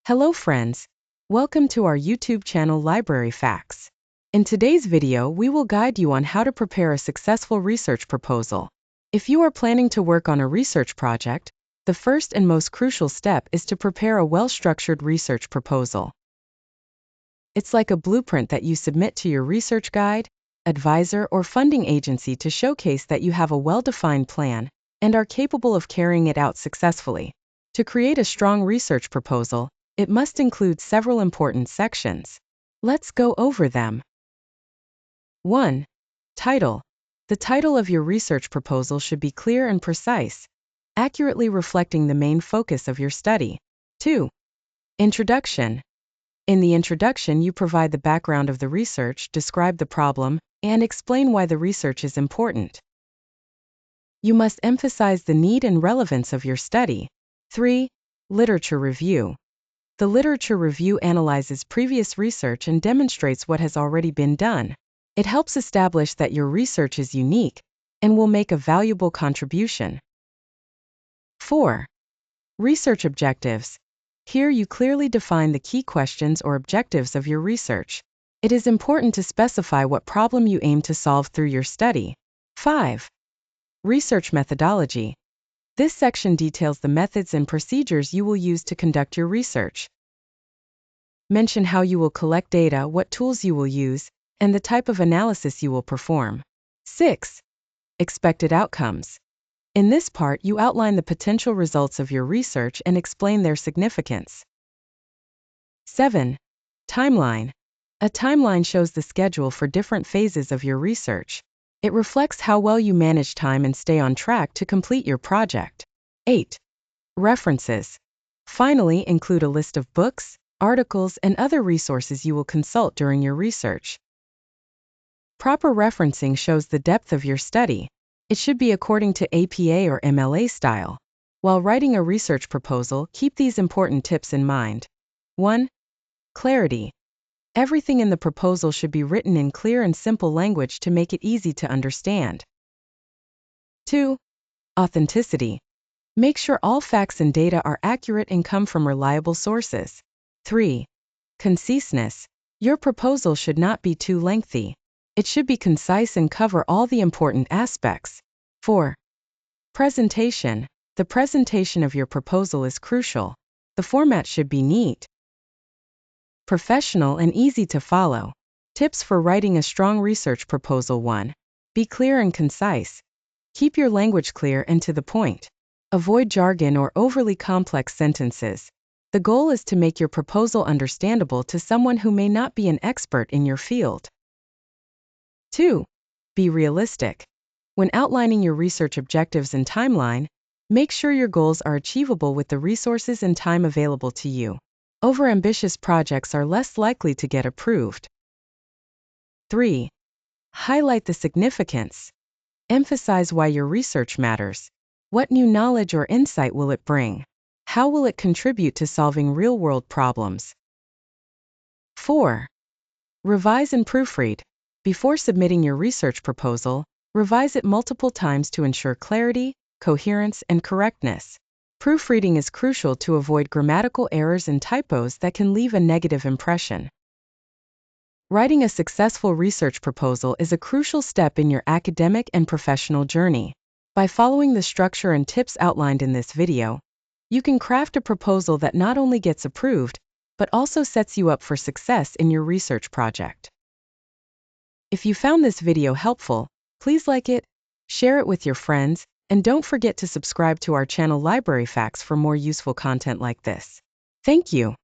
Hello friends, welcome to our YouTube channel Library Facts. In today's video, we will guide you on how to prepare a successful research proposal. If you are planning to work on a research project, the first and most crucial step is to prepare a well-structured research proposal. It's like a blueprint that you submit to your research guide, advisor, or funding agency to showcase that you have a well-defined plan and are capable of carrying it out successfully. To create a strong research proposal, it must include several important sections. Let's go over them. 1. Title. The title of your research proposal should be clear and precise, accurately reflecting the main focus of your study. 2. Introduction. In the introduction, you provide the background of the research, describe the problem, and explain why the research is important. You must emphasize the need and relevance of your study. 3. Literature review. The literature review analyzes previous research and demonstrates what has already been done. It helps establish that your research is unique and will make a valuable contribution. 4. Research objectives. Here you clearly define the key questions or objectives of your research. It is important to specify what problem you aim to solve through your study. 5. Research methodology. This section details the methods and procedures you will use to conduct your research. Mention how you will collect data, what tools you will use, and the type of analysis you will perform. 6. Expected outcomes. In this part, you outline the potential results of your research and explain their significance. 7. Timeline. A timeline shows the schedule for different phases of your research. It reflects how well you manage time and stay on track to complete your project. 8. References. Finally, include a list of books, articles, and other resources you will consult during your research. Proper referencing shows the depth of your study. It should be according to APA or MLA style. While writing a research proposal, keep these important tips in mind. 1. Clarity. Everything in the proposal should be written in clear and simple language to make it easy to understand. 2. Authenticity. Make sure all facts and data are accurate and come from reliable sources. 3. Conciseness. Your proposal should not be too lengthy. It should be concise and cover all the important aspects. 4. Presentation. The presentation of your proposal is crucial. The format should be neat, professional, and easy to follow. Tips for writing a strong research proposal. 1. Be clear and concise. Keep your language clear and to the point. Avoid jargon or overly complex sentences. The goal is to make your proposal understandable to someone who may not be an expert in your field. 2. Be realistic. When outlining your research objectives and timeline, make sure your goals are achievable with the resources and time available to you. Overambitious projects are less likely to get approved. 3. Highlight the significance. Emphasize why your research matters. What new knowledge or insight will it bring? How will it contribute to solving real-world problems? 4. Revise and proofread. Before submitting your research proposal, revise it multiple times to ensure clarity, coherence, and correctness. Proofreading is crucial to avoid grammatical errors and typos that can leave a negative impression. Writing a successful research proposal is a crucial step in your academic and professional journey. By following the structure and tips outlined in this video, you can craft a proposal that not only gets approved, but also sets you up for success in your research project. If you found this video helpful, please like it, share it with your friends, and don't forget to subscribe to our channel Library Facts for more useful content like this. Thank you.